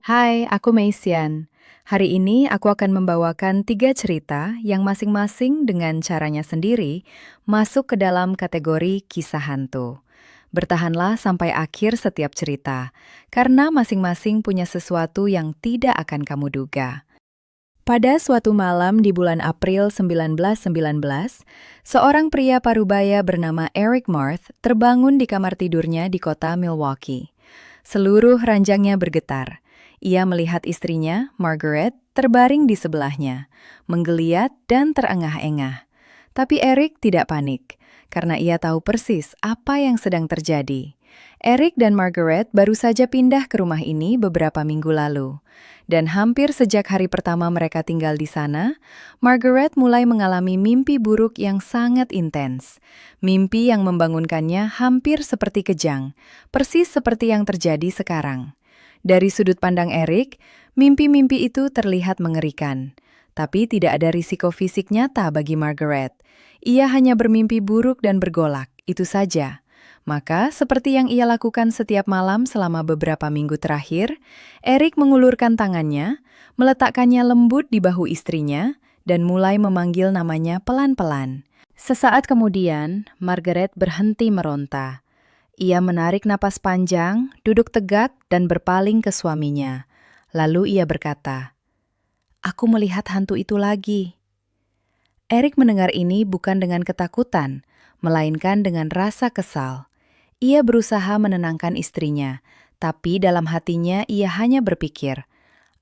Hai, aku Meisian. Hari ini aku akan membawakan 3 cerita yang masing-masing dengan caranya sendiri masuk ke dalam kategori kisah hantu. Bertahanlah sampai akhir setiap cerita, karena masing-masing punya sesuatu yang tidak akan kamu duga. Pada suatu malam di bulan April 1919, seorang pria parubaya bernama Eric Marth terbangun di kamar tidurnya di kota Milwaukee. Seluruh ranjangnya bergetar. Ia melihat istrinya, Margaret, terbaring di sebelahnya, menggeliat dan terengah-engah. Tapi Eric tidak panik, karena ia tahu persis apa yang sedang terjadi. Eric dan Margaret baru saja pindah ke rumah ini beberapa minggu lalu. Dan hampir sejak hari pertama mereka tinggal di sana, Margaret mulai mengalami mimpi buruk yang sangat intens. Mimpi yang membangunkannya hampir seperti kejang, persis seperti yang terjadi sekarang. Dari sudut pandang Eric, mimpi-mimpi itu terlihat mengerikan. Tapi tidak ada risiko fisik nyata bagi Margaret. Ia hanya bermimpi buruk dan bergolak, itu saja. Maka, seperti yang ia lakukan setiap malam selama beberapa minggu terakhir, Eric mengulurkan tangannya, meletakkannya lembut di bahu istrinya, dan mulai memanggil namanya pelan-pelan. Sesaat kemudian, Margaret berhenti meronta. Ia menarik napas panjang, duduk tegak, dan berpaling ke suaminya. Lalu ia berkata, "Aku melihat hantu itu lagi." Eric mendengar ini bukan dengan ketakutan, melainkan dengan rasa kesal. Ia berusaha menenangkan istrinya, tapi dalam hatinya ia hanya berpikir,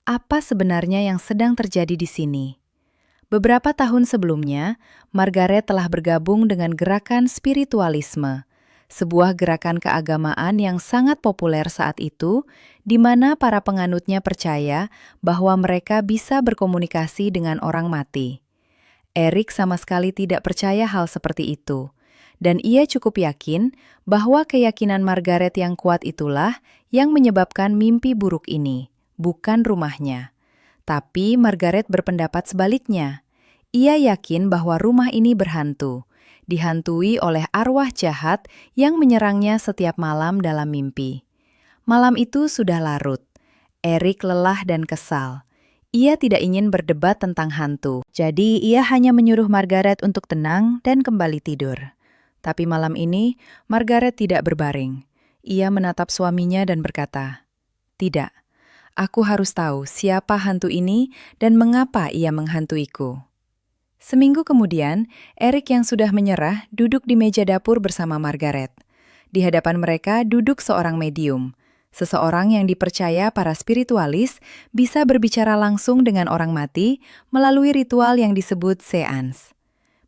apa sebenarnya yang sedang terjadi di sini? Beberapa tahun sebelumnya, Margaret telah bergabung dengan gerakan spiritualisme, sebuah gerakan keagamaan yang sangat populer saat itu, di mana para penganutnya percaya bahwa mereka bisa berkomunikasi dengan orang mati. Eric sama sekali tidak percaya hal seperti itu. Dan ia cukup yakin bahwa keyakinan Margaret yang kuat itulah yang menyebabkan mimpi buruk ini, bukan rumahnya. Tapi Margaret berpendapat sebaliknya. Ia yakin bahwa rumah ini berhantu, dihantui oleh arwah jahat yang menyerangnya setiap malam dalam mimpi. Malam itu sudah larut. Eric lelah dan kesal. Ia tidak ingin berdebat tentang hantu, jadi ia hanya menyuruh Margaret untuk tenang dan kembali tidur. Tapi malam ini, Margaret tidak berbaring. Ia menatap suaminya dan berkata, "Tidak, aku harus tahu siapa hantu ini dan mengapa ia menghantuiku." Seminggu kemudian, Eric yang sudah menyerah duduk di meja dapur bersama Margaret. Di hadapan mereka duduk seorang medium, seseorang yang dipercaya para spiritualis bisa berbicara langsung dengan orang mati melalui ritual yang disebut seance.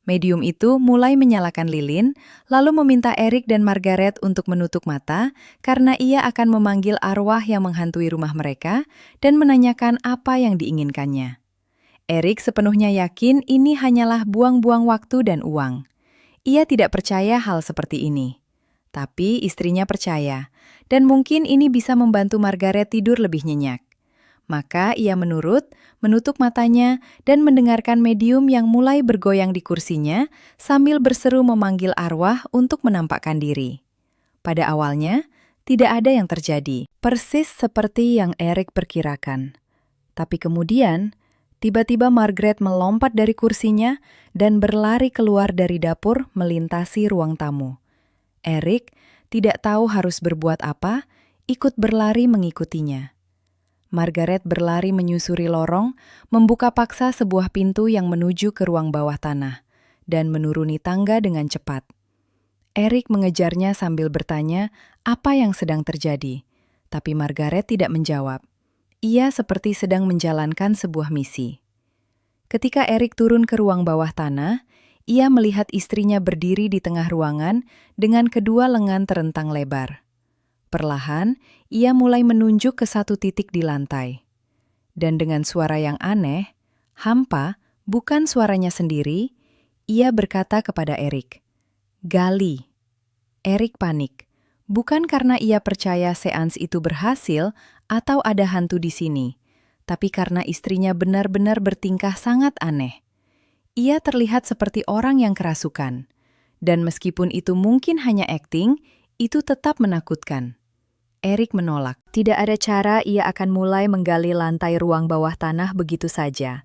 Medium itu mulai menyalakan lilin, lalu meminta Eric dan Margaret untuk menutup mata karena ia akan memanggil arwah yang menghantui rumah mereka dan menanyakan apa yang diinginkannya. Eric sepenuhnya yakin ini hanyalah buang-buang waktu dan uang. Ia tidak percaya hal seperti ini. Tapi istrinya percaya, dan mungkin ini bisa membantu Margaret tidur lebih nyenyak. Maka ia menurut, menutup matanya, dan mendengarkan medium yang mulai bergoyang di kursinya sambil berseru memanggil arwah untuk menampakkan diri. Pada awalnya, tidak ada yang terjadi, persis seperti yang Eric perkirakan. Tapi kemudian, tiba-tiba Margaret melompat dari kursinya dan berlari keluar dari dapur melintasi ruang tamu. Eric tidak tahu harus berbuat apa, ikut berlari mengikutinya. Margaret berlari menyusuri lorong, membuka paksa sebuah pintu yang menuju ke ruang bawah tanah, dan menuruni tangga dengan cepat. Eric mengejarnya sambil bertanya apa yang sedang terjadi, tapi Margaret tidak menjawab. Ia seperti sedang menjalankan sebuah misi. Ketika Eric turun ke ruang bawah tanah, ia melihat istrinya berdiri di tengah ruangan dengan kedua lengan terentang lebar. Perlahan, ia mulai menunjuk ke satu titik di lantai. Dan dengan suara yang aneh, hampa, bukan suaranya sendiri, ia berkata kepada Eric, "Gali." Eric panik, bukan karena ia percaya seans itu berhasil atau ada hantu di sini, tapi karena istrinya benar-benar bertingkah sangat aneh. Ia terlihat seperti orang yang kerasukan. Dan meskipun itu mungkin hanya akting, itu tetap menakutkan. Erik menolak. Tidak ada cara ia akan mulai menggali lantai ruang bawah tanah begitu saja.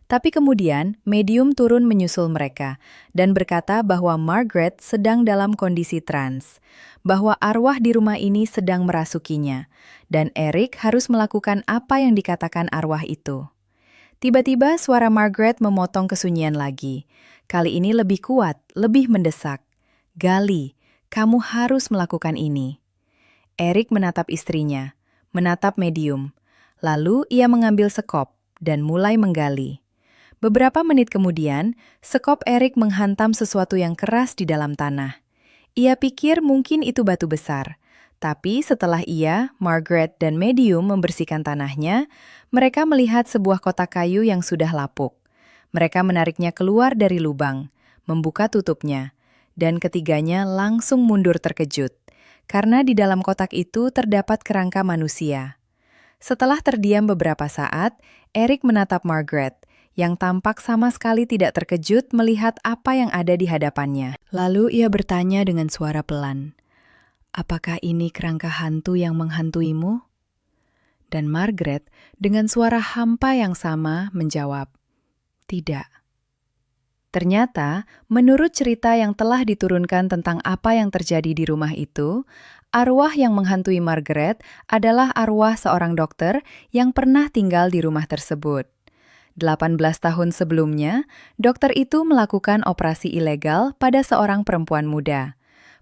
Tapi kemudian, medium turun menyusul mereka dan berkata bahwa Margaret sedang dalam kondisi trans, bahwa arwah di rumah ini sedang merasukinya, dan Erik harus melakukan apa yang dikatakan arwah itu. Tiba-tiba suara Margaret memotong kesunyian lagi. Kali ini lebih kuat, lebih mendesak. Gali, kamu harus melakukan ini. Erik menatap istrinya, menatap medium. Lalu ia mengambil sekop dan mulai menggali. Beberapa menit kemudian, sekop Erik menghantam sesuatu yang keras di dalam tanah. Ia pikir mungkin itu batu besar. Tapi setelah ia, Margaret, dan medium membersihkan tanahnya, mereka melihat sebuah kotak kayu yang sudah lapuk. Mereka menariknya keluar dari lubang, membuka tutupnya, dan ketiganya langsung mundur terkejut, karena di dalam kotak itu terdapat kerangka manusia. Setelah terdiam beberapa saat, Erik menatap Margaret, yang tampak sama sekali tidak terkejut melihat apa yang ada di hadapannya. Lalu ia bertanya dengan suara pelan, "Apakah ini kerangka hantu yang menghantuimu?" Dan Margaret dengan suara hampa yang sama menjawab, "Tidak." Ternyata, menurut cerita yang telah diturunkan tentang apa yang terjadi di rumah itu, arwah yang menghantui Margaret adalah arwah seorang dokter yang pernah tinggal di rumah tersebut. 18 tahun sebelumnya, dokter itu melakukan operasi ilegal pada seorang perempuan muda.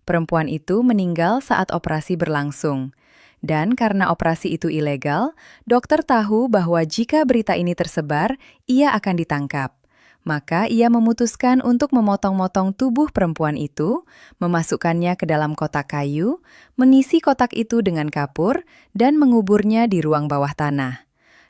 Perempuan itu meninggal saat operasi berlangsung. Dan karena operasi itu ilegal, dokter tahu bahwa jika berita ini tersebar, ia akan ditangkap. Maka ia memutuskan untuk memotong-motong tubuh perempuan itu, memasukkannya ke dalam kotak kayu, mengisi kotak itu dengan kapur, dan menguburnya di ruang bawah tanah.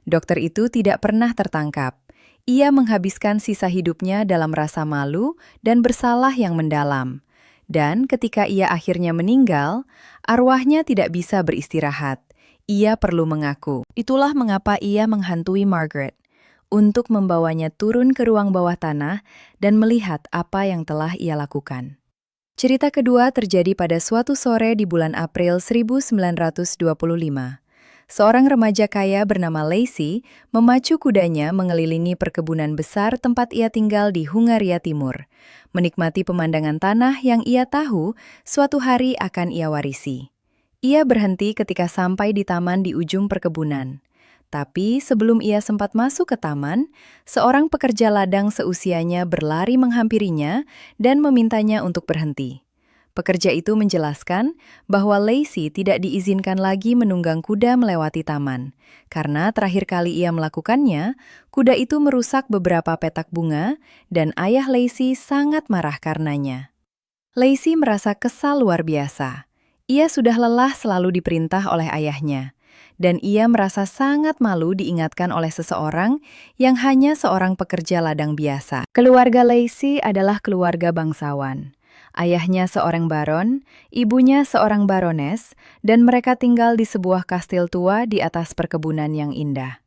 Dokter itu tidak pernah tertangkap. Ia menghabiskan sisa hidupnya dalam rasa malu dan bersalah yang mendalam. Dan ketika ia akhirnya meninggal, arwahnya tidak bisa beristirahat. Ia perlu mengaku. Itulah mengapa ia menghantui Margaret, untuk membawanya turun ke ruang bawah tanah dan melihat apa yang telah ia lakukan. Cerita kedua terjadi pada suatu sore di bulan April 1925. Seorang remaja kaya bernama Lacey memacu kudanya mengelilingi perkebunan besar tempat ia tinggal di Hungaria Timur, menikmati pemandangan tanah yang ia tahu suatu hari akan ia warisi. Ia berhenti ketika sampai di taman di ujung perkebunan. Tapi sebelum ia sempat masuk ke taman, seorang pekerja ladang seusianya berlari menghampirinya dan memintanya untuk berhenti. Pekerja itu menjelaskan bahwa Lacey tidak diizinkan lagi menunggang kuda melewati taman, karena terakhir kali ia melakukannya, kuda itu merusak beberapa petak bunga dan ayah Lacey sangat marah karenanya. Lacey merasa kesal luar biasa. Ia sudah lelah selalu diperintah oleh ayahnya. Dan ia merasa sangat malu diingatkan oleh seseorang yang hanya seorang pekerja ladang biasa. Keluarga Lacey adalah keluarga bangsawan. Ayahnya seorang baron, ibunya seorang barones, dan mereka tinggal di sebuah kastil tua di atas perkebunan yang indah.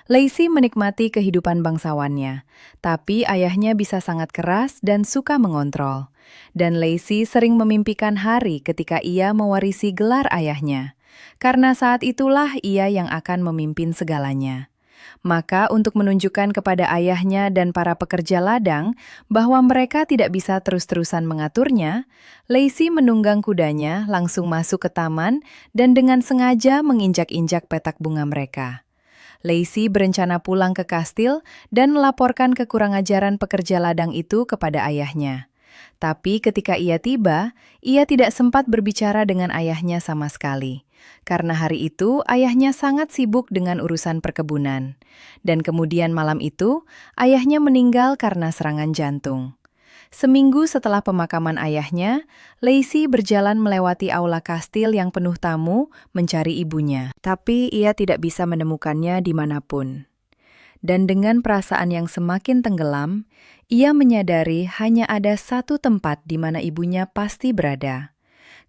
Lacey menikmati kehidupan bangsawannya, tapi ayahnya bisa sangat keras dan suka mengontrol. Dan Lacey sering memimpikan hari ketika ia mewarisi gelar ayahnya. Karena saat itulah ia yang akan memimpin segalanya. Maka untuk menunjukkan kepada ayahnya dan para pekerja ladang bahwa mereka tidak bisa terus-terusan mengaturnya, Lacey menunggang kudanya langsung masuk ke taman dan dengan sengaja menginjak-injak petak bunga mereka. Lacey berencana pulang ke kastil dan melaporkan kekurangajaran pekerja ladang itu kepada ayahnya. Tapi ketika ia tiba, ia tidak sempat berbicara dengan ayahnya sama sekali. Karena hari itu ayahnya sangat sibuk dengan urusan perkebunan. Dan kemudian malam itu, ayahnya meninggal karena serangan jantung. Seminggu setelah pemakaman ayahnya, Lacey berjalan melewati aula kastil yang penuh tamu mencari ibunya. Tapi ia tidak bisa menemukannya dimanapun. Dan dengan perasaan yang semakin tenggelam, ia menyadari hanya ada satu tempat di mana ibunya pasti berada.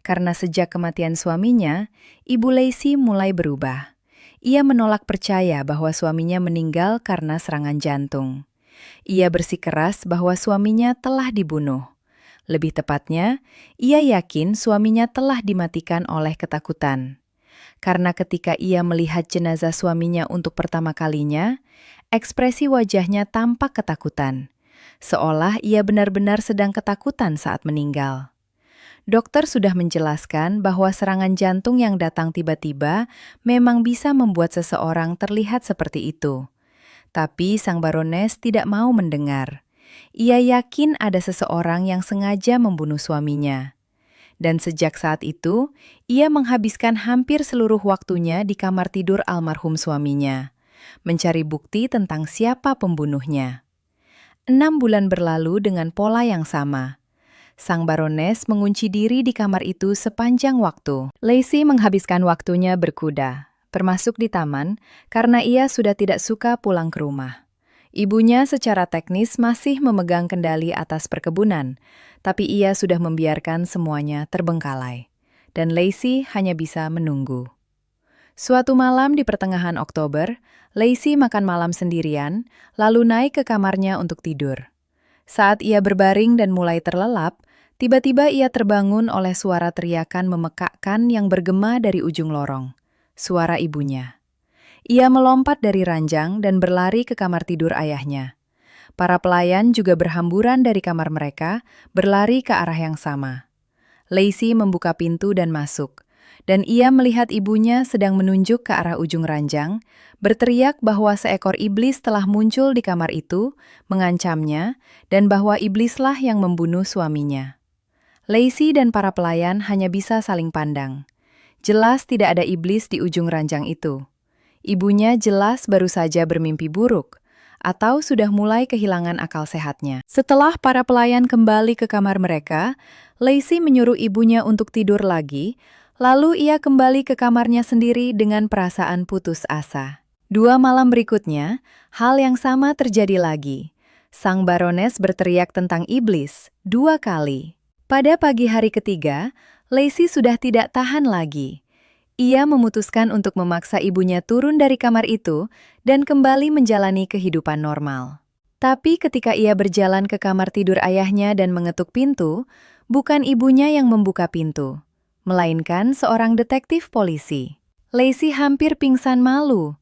Karena sejak kematian suaminya, Ibu Lacey mulai berubah. Ia menolak percaya bahwa suaminya meninggal karena serangan jantung. Ia bersikeras bahwa suaminya telah dibunuh. Lebih tepatnya, ia yakin suaminya telah dimatikan oleh ketakutan. karena ketika ia melihat jenazah suaminya untuk pertama kalinya, ekspresi wajahnya tampak ketakutan, seolah ia benar-benar sedang ketakutan saat meninggal. Dokter sudah menjelaskan bahwa serangan jantung yang datang tiba-tiba memang bisa membuat seseorang terlihat seperti itu. Tapi sang Barones tidak mau mendengar. Ia yakin ada seseorang yang sengaja membunuh suaminya. Dan sejak saat itu, ia menghabiskan hampir seluruh waktunya di kamar tidur almarhum suaminya, mencari bukti tentang siapa pembunuhnya. 6 bulan berlalu dengan pola yang sama. Sang Barones mengunci diri di kamar itu sepanjang waktu. Lacey menghabiskan waktunya berkuda, termasuk di taman, karena ia sudah tidak suka pulang ke rumah. Ibunya secara teknis masih memegang kendali atas perkebunan, tapi ia sudah membiarkan semuanya terbengkalai. Dan Lacey hanya bisa menunggu. Suatu malam di pertengahan Oktober, Lacey makan malam sendirian, lalu naik ke kamarnya untuk tidur. Saat ia berbaring dan mulai terlelap, tiba-tiba ia terbangun oleh suara teriakan memekakkan yang bergema dari ujung lorong. Suara ibunya. Ia melompat dari ranjang dan berlari ke kamar tidur ayahnya. Para pelayan juga berhamburan dari kamar mereka, berlari ke arah yang sama. Lacey membuka pintu dan masuk, dan ia melihat ibunya sedang menunjuk ke arah ujung ranjang, berteriak bahwa seekor iblis telah muncul di kamar itu, mengancamnya, dan bahwa iblislah yang membunuh suaminya. Lacey dan para pelayan hanya bisa saling pandang. Jelas tidak ada iblis di ujung ranjang itu. Ibunya jelas baru saja bermimpi buruk, atau sudah mulai kehilangan akal sehatnya. Setelah para pelayan kembali ke kamar mereka, Lacey menyuruh ibunya untuk tidur lagi, lalu ia kembali ke kamarnya sendiri dengan perasaan putus asa. 2 malam berikutnya, hal yang sama terjadi lagi. Sang Barones berteriak tentang iblis 2 kali. Pada pagi hari ketiga, Lacey sudah tidak tahan lagi. Ia memutuskan untuk memaksa ibunya turun dari kamar itu dan kembali menjalani kehidupan normal. Tapi ketika ia berjalan ke kamar tidur ayahnya dan mengetuk pintu, bukan ibunya yang membuka pintu, melainkan seorang detektif polisi. Lacey hampir pingsan malu.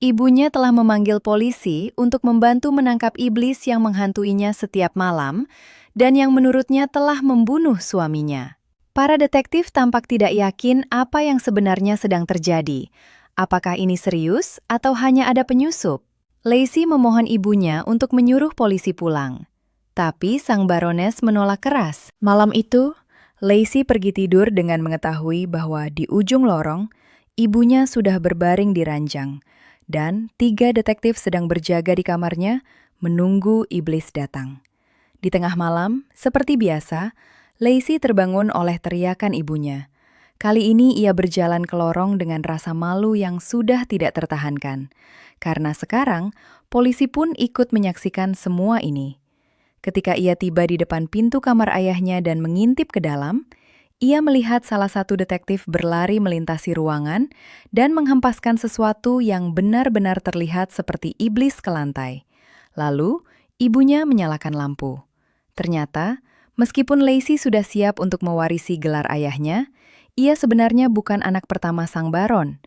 Ibunya telah memanggil polisi untuk membantu menangkap iblis yang menghantuinya setiap malam dan yang menurutnya telah membunuh suaminya. Para detektif tampak tidak yakin apa yang sebenarnya sedang terjadi. Apakah ini serius atau hanya ada penyusup? Lacey memohon ibunya untuk menyuruh polisi pulang. Tapi sang Barones menolak keras. Malam itu, Lacey pergi tidur dengan mengetahui bahwa di ujung lorong, ibunya sudah berbaring di ranjang, dan 3 detektif sedang berjaga di kamarnya menunggu iblis datang. Di tengah malam, seperti biasa, Lacey terbangun oleh teriakan ibunya. Kali ini ia berjalan ke lorong dengan rasa malu yang sudah tidak tertahankan. Karena sekarang, polisi pun ikut menyaksikan semua ini. Ketika ia tiba di depan pintu kamar ayahnya dan mengintip ke dalam, ia melihat salah satu detektif berlari melintasi ruangan dan menghempaskan sesuatu yang benar-benar terlihat seperti iblis ke lantai. Lalu, ibunya menyalakan lampu. Ternyata, meskipun Lacey sudah siap untuk mewarisi gelar ayahnya, ia sebenarnya bukan anak pertama sang Baron.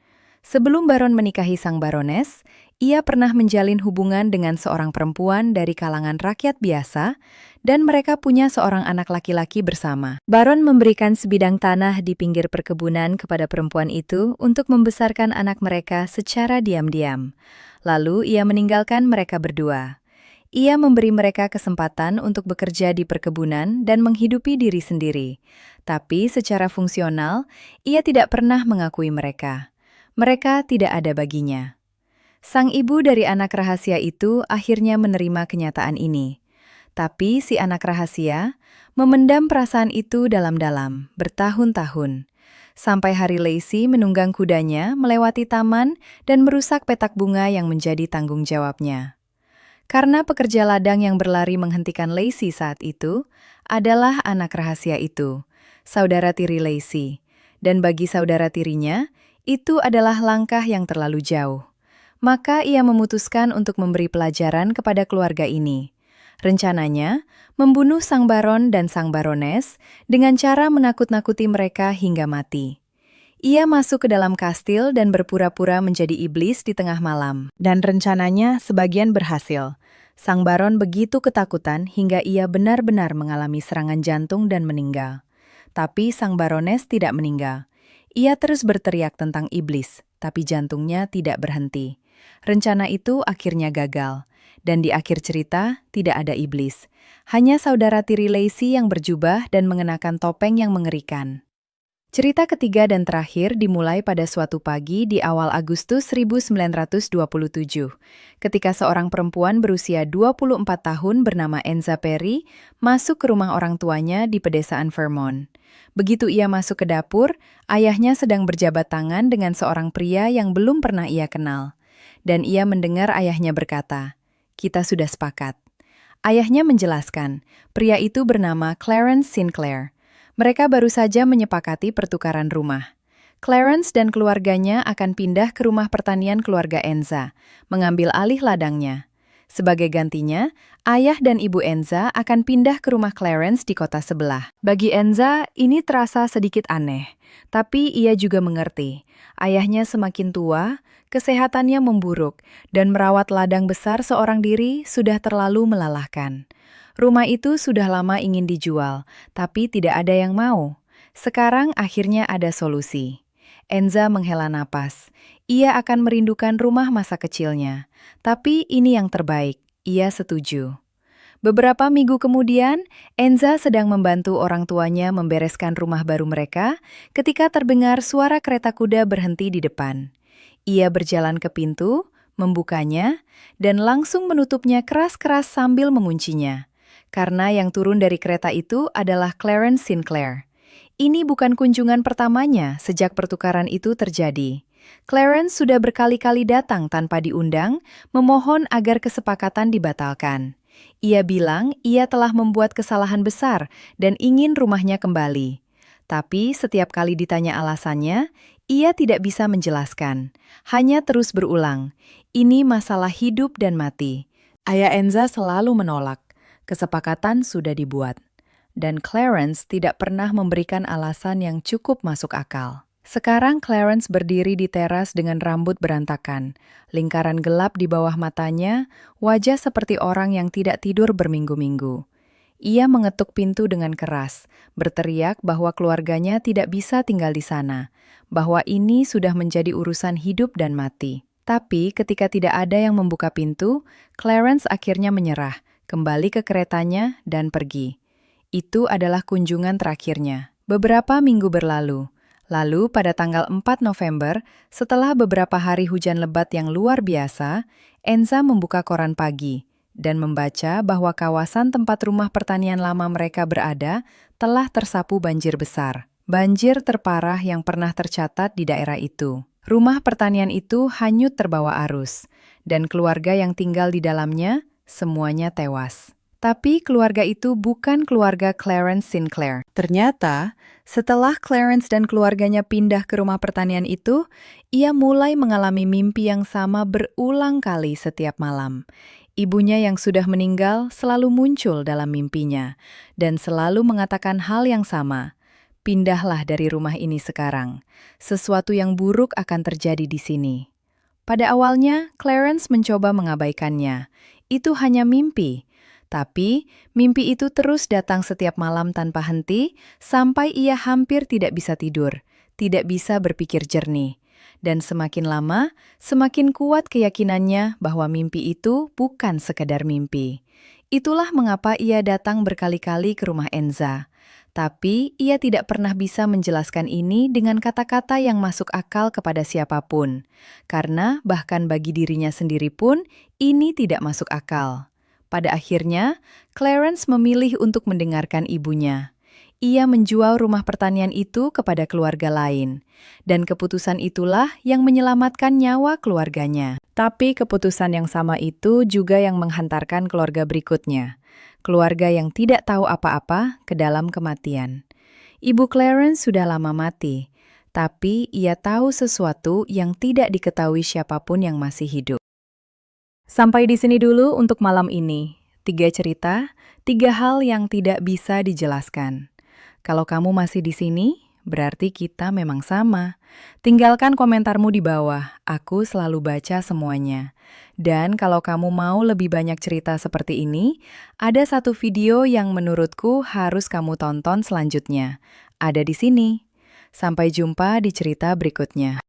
Sebelum Baron menikahi sang Barones, ia pernah menjalin hubungan dengan seorang perempuan dari kalangan rakyat biasa, dan mereka punya seorang anak laki-laki bersama. Baron memberikan sebidang tanah di pinggir perkebunan kepada perempuan itu untuk membesarkan anak mereka secara diam-diam. Lalu ia meninggalkan mereka berdua. Ia memberi mereka kesempatan untuk bekerja di perkebunan dan menghidupi diri sendiri. Tapi secara fungsional, ia tidak pernah mengakui mereka. Mereka tidak ada baginya. Sang ibu dari anak rahasia itu akhirnya menerima kenyataan ini. Tapi si anak rahasia memendam perasaan itu dalam-dalam, bertahun-tahun. Sampai hari Lacey menunggang kudanya melewati taman dan merusak petak bunga yang menjadi tanggung jawabnya. Karena pekerja ladang yang berlari menghentikan Lacey saat itu adalah anak rahasia itu, saudara tiri Lacey. Dan bagi saudara tirinya, itu adalah langkah yang terlalu jauh. Maka ia memutuskan untuk memberi pelajaran kepada keluarga ini. Rencananya, membunuh sang Baron dan sang Barones dengan cara menakut-nakuti mereka hingga mati. Ia masuk ke dalam kastil dan berpura-pura menjadi iblis di tengah malam. Dan rencananya sebagian berhasil. Sang baron begitu ketakutan hingga ia benar-benar mengalami serangan jantung dan meninggal. Tapi sang barones tidak meninggal. Ia terus berteriak tentang iblis, tapi jantungnya tidak berhenti. Rencana itu akhirnya gagal. Dan di akhir cerita, tidak ada iblis. Hanya saudara tiri Lacey yang berjubah dan mengenakan topeng yang mengerikan. Cerita ketiga dan terakhir dimulai pada suatu pagi di awal Agustus 1927, ketika seorang perempuan berusia 24 tahun bernama Enza Perry masuk ke rumah orang tuanya di pedesaan Vermont. Begitu ia masuk ke dapur, ayahnya sedang berjabat tangan dengan seorang pria yang belum pernah ia kenal. Dan ia mendengar ayahnya berkata, "Kita sudah sepakat." Ayahnya menjelaskan, pria itu bernama Clarence Sinclair. Mereka baru saja menyepakati pertukaran rumah. Clarence dan keluarganya akan pindah ke rumah pertanian keluarga Enza, mengambil alih ladangnya. Sebagai gantinya, ayah dan ibu Enza akan pindah ke rumah Clarence di kota sebelah. Bagi Enza, ini terasa sedikit aneh, tapi ia juga mengerti. Ayahnya semakin tua, kesehatannya memburuk, dan merawat ladang besar seorang diri sudah terlalu melelahkan. Rumah itu sudah lama ingin dijual, tapi tidak ada yang mau. Sekarang akhirnya ada solusi. Enza menghela napas. Ia akan merindukan rumah masa kecilnya. Tapi ini yang terbaik. Ia setuju. Beberapa minggu kemudian, Enza sedang membantu orang tuanya membereskan rumah baru mereka ketika terdengar suara kereta kuda berhenti di depan. Ia berjalan ke pintu, membukanya, dan langsung menutupnya keras-keras sambil menguncinya. Karena yang turun dari kereta itu adalah Clarence Sinclair. Ini bukan kunjungan pertamanya sejak pertukaran itu terjadi. Clarence sudah berkali-kali datang tanpa diundang, memohon agar kesepakatan dibatalkan. Ia bilang ia telah membuat kesalahan besar dan ingin rumahnya kembali. Tapi setiap kali ditanya alasannya, ia tidak bisa menjelaskan. Hanya terus berulang, ini masalah hidup dan mati. Ayah Enza selalu menolak. Kesepakatan sudah dibuat, dan Clarence tidak pernah memberikan alasan yang cukup masuk akal. Sekarang Clarence berdiri di teras dengan rambut berantakan, lingkaran gelap di bawah matanya, wajah seperti orang yang tidak tidur berminggu-minggu. Ia mengetuk pintu dengan keras, berteriak bahwa keluarganya tidak bisa tinggal di sana, bahwa ini sudah menjadi urusan hidup dan mati. Tapi ketika tidak ada yang membuka pintu, Clarence akhirnya menyerah, kembali ke keretanya, dan pergi. Itu adalah kunjungan terakhirnya. Beberapa minggu berlalu. Lalu pada tanggal 4 November, setelah beberapa hari hujan lebat yang luar biasa, Enza membuka koran pagi dan membaca bahwa kawasan tempat rumah pertanian lama mereka berada telah tersapu banjir besar. Banjir terparah yang pernah tercatat di daerah itu. Rumah pertanian itu hanyut terbawa arus, dan keluarga yang tinggal di dalamnya semuanya tewas. Tapi keluarga itu bukan keluarga Clarence Sinclair. Ternyata, setelah Clarence dan keluarganya pindah ke rumah pertanian itu, ia mulai mengalami mimpi yang sama berulang kali setiap malam. Ibunya yang sudah meninggal selalu muncul dalam mimpinya, dan selalu mengatakan hal yang sama. Pindahlah dari rumah ini sekarang. Sesuatu yang buruk akan terjadi di sini. Pada awalnya, Clarence mencoba mengabaikannya. Itu hanya mimpi. Tapi, mimpi itu terus datang setiap malam tanpa henti, sampai ia hampir tidak bisa tidur, tidak bisa berpikir jernih. Dan semakin lama, semakin kuat keyakinannya bahwa mimpi itu bukan sekedar mimpi. Itulah mengapa ia datang berkali-kali ke rumah Enza. Tapi, ia tidak pernah bisa menjelaskan ini dengan kata-kata yang masuk akal kepada siapapun. Karena bahkan bagi dirinya sendiri pun, ini tidak masuk akal. Pada akhirnya, Clarence memilih untuk mendengarkan ibunya. Ia menjual rumah pertanian itu kepada keluarga lain. Dan keputusan itulah yang menyelamatkan nyawa keluarganya. Tapi keputusan yang sama itu juga yang menghantarkan keluarga berikutnya. Keluarga yang tidak tahu apa-apa ke dalam kematian. Ibu Clarence sudah lama mati, tapi ia tahu sesuatu yang tidak diketahui siapapun yang masih hidup. Sampai di sini dulu untuk malam ini. 3 cerita, 3 hal yang tidak bisa dijelaskan. Kalau kamu masih di sini, berarti kita memang sama. Tinggalkan komentarmu di bawah, aku selalu baca semuanya. Dan kalau kamu mau lebih banyak cerita seperti ini, ada satu video yang menurutku harus kamu tonton selanjutnya. Ada di sini. Sampai jumpa di cerita berikutnya.